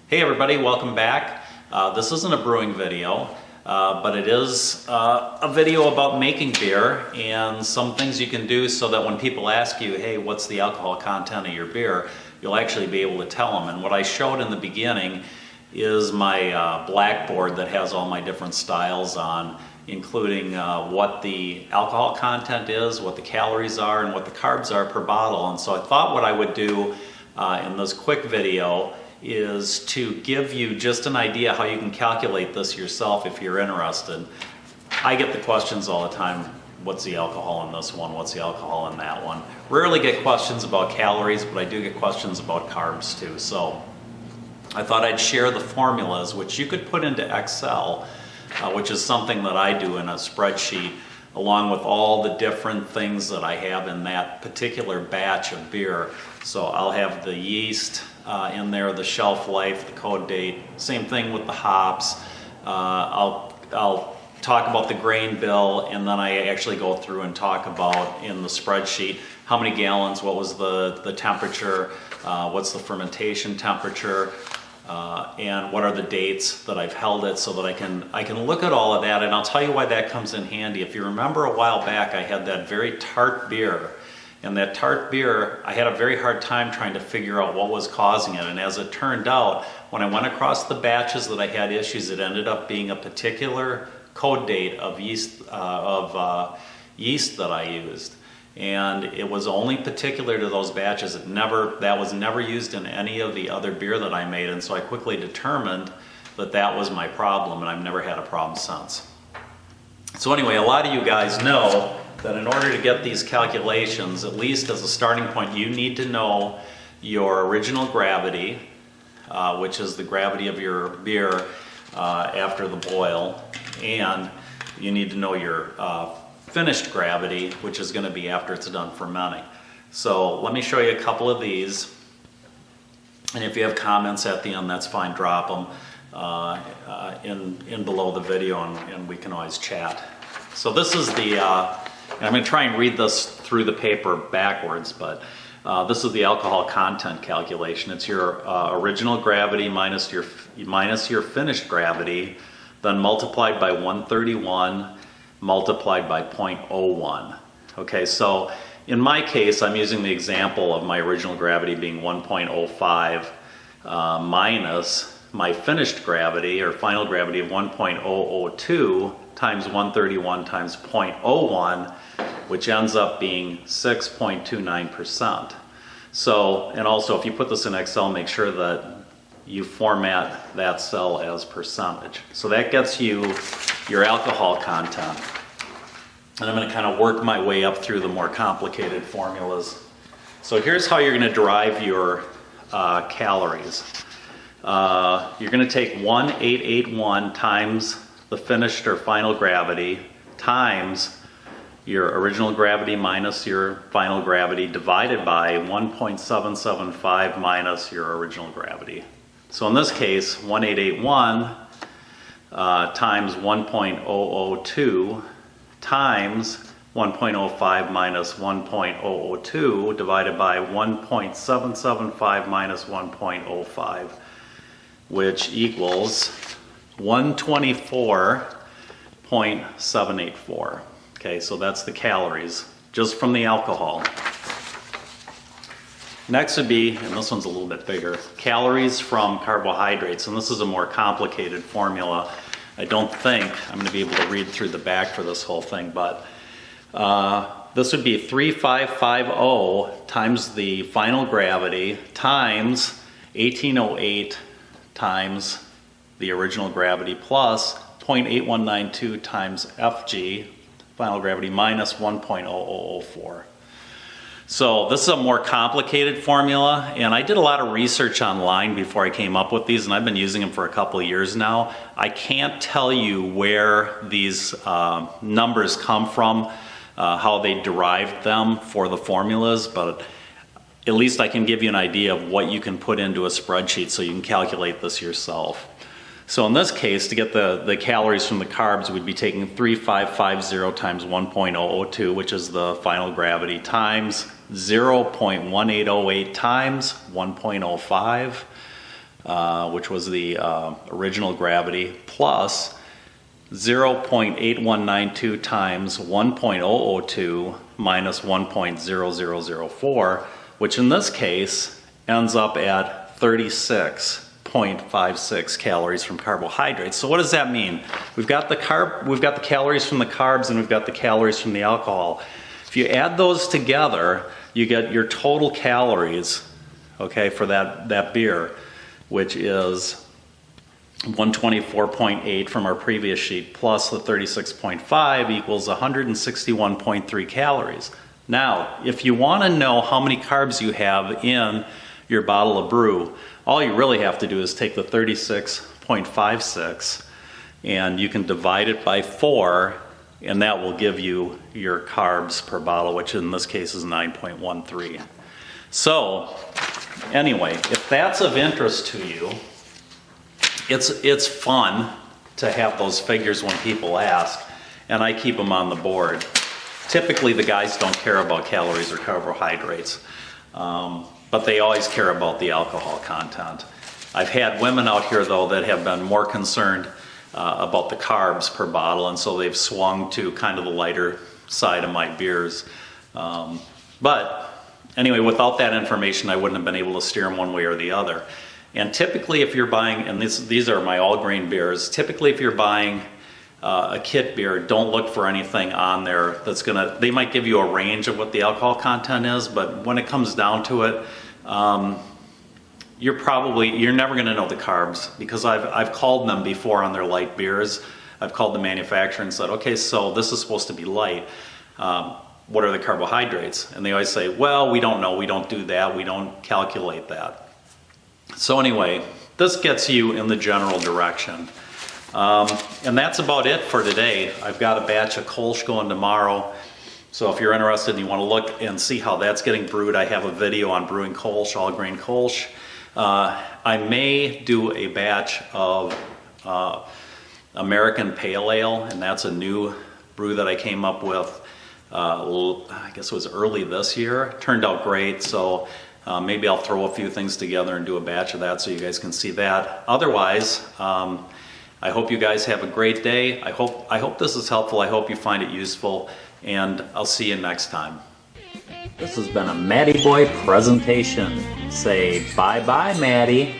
Hey everybody, welcome back. This isn't a brewing video, but it is a video about making beer and some things you can do so that when people ask you, hey, what's the alcohol content of your beer, you'll actually be able to tell them. And what I showed in the beginning is my blackboard that has all my different styles on, including what the alcohol content is, what the calories are, and what the carbs are per bottle. And so I thought what I would do in this quick video is to give you just an idea how you can calculate this yourself if you're interested. I get the questions all the time, what's the alcohol in this one, what's the alcohol in that one? Rarely get questions about calories, but I do get questions about carbs too. So I thought I'd share the formulas, which you could put into Excel, which is something that I do in a spreadsheet, along with all the different things that I have in that particular batch of beer. So I'll have the yeast in there, the shelf life, the code date, same thing with the hops. I'll talk about the grain bill, and then I actually go through and talk about in the spreadsheet how many gallons, what was the temperature, what's the fermentation temperature, and what are the dates that I've held it, so that I can look at all of that. And I'll tell you why that comes in handy. If you remember a while back, I had that very tart beer. And that tart beer, I had a very hard time trying to figure out what was causing it. And as it turned out, when I went across the batches that I had issues, it ended up being a particular code date of yeast that I used. And it was only particular to those batches. That was never used in any of the other beer that I made. And so I quickly determined that that was my problem, and I've never had a problem since. So anyway, a lot of you guys know that in order to get these calculations, at least as a starting point, you need to know your original gravity, which is the gravity of your beer after the boil, and you need to know your finished gravity, which is going to be after it's done fermenting. So let me show you a couple of these, and if you have comments at the end, that's fine, drop them in below the video, and we can always chat. So this is and I'm going to try and read this through the paper backwards, but this is the alcohol content calculation. It's your original gravity minus your finished gravity, then multiplied by 131, multiplied by 0.01. Okay, so in my case, I'm using the example of my original gravity being 1.05 minus my finished gravity or final gravity of 1.002 times 131 times 0.01, which ends up being 6.29%. So, and also if you put this in Excel, make sure that you format that cell as percentage. So that gets you your alcohol content. And I'm going to kind of work my way up through the more complicated formulas. So here's how you're going to derive your calories. You're going to take 1,881 times the finished or final gravity times your original gravity minus your final gravity divided by 1.775 minus your original gravity. So in this case, 1,881 times 1.002 times 1.05 minus 1.002 divided by 1.775 minus 1.05, which equals 124.784. Okay, so that's the calories just from the alcohol. Next would be, and this one's a little bit bigger, calories from carbohydrates. And this is a more complicated formula. I don't think I'm going to be able to read through the back for this whole thing, but this would be 3,550 times the final gravity times 1808 times the original gravity plus 0.8192 times FG, final gravity, minus 1.0004. So this is a more complicated formula, and I did a lot of research online before I came up with these, and I've been using them for a couple of years now. I can't tell you where these numbers come from, how they derived them for the formulas, but at least I can give you an idea of what you can put into a spreadsheet so you can calculate this yourself. So in this case, to get the calories from the carbs, we'd be taking 3,550 times 1.002, which is the final gravity, times 0.1808 times 1.05, which was the original gravity, plus 0.8192 times 1.002 minus 1.0004, which in this case ends up at 36.56 calories from carbohydrates. So what does that mean? We've got the calories from the carbs and we've got the calories from the alcohol. If you add those together, you get your total calories, okay, for that beer, which is 124.8 from our previous sheet plus the 36.5 equals 161.3 calories. Now, if you want to know how many carbs you have in your bottle of brew, all you really have to do is take the 36.56 and you can divide it by 4, and that will give you your carbs per bottle, which in this case is 9.13. So anyway, if that's of interest to you, it's fun to have those figures when people ask, and I keep them on the board. Typically the guys don't care about calories or carbohydrates, but they always care about the alcohol content. I've had women out here though that have been more concerned about the carbs per bottle, and so they've swung to kind of the lighter side of my beers. But anyway, without that information I wouldn't have been able to steer them one way or the other. And typically if you're buying, and these are my all grain beers, typically if you're buying a kit beer, don't look for anything on there that's gonna, they might give you a range of what the alcohol content is, but when it comes down to it, you're never gonna know the carbs, because I've called them before on their light beers. I've called the manufacturer and said, okay, so this is supposed to be light. What are the carbohydrates? And they always say, well, we don't know, we don't do that, we don't calculate that. So anyway, this gets you in the general direction. And that's about it for today. I've got a batch of Kolsch going tomorrow. So if you're interested and you want to look and see how that's getting brewed, I have a video on brewing Kolsch, all grain Kolsch. I may do a batch of American Pale Ale, and that's a new brew that I came up with, I guess it was early this year. Turned out great, so maybe I'll throw a few things together and do a batch of that so you guys can see that. Otherwise, I hope you guys have a great day. I hope this is helpful. I hope you find it useful, and I'll see you next time. This has been a Matty Boy presentation. Say bye-bye, Matty.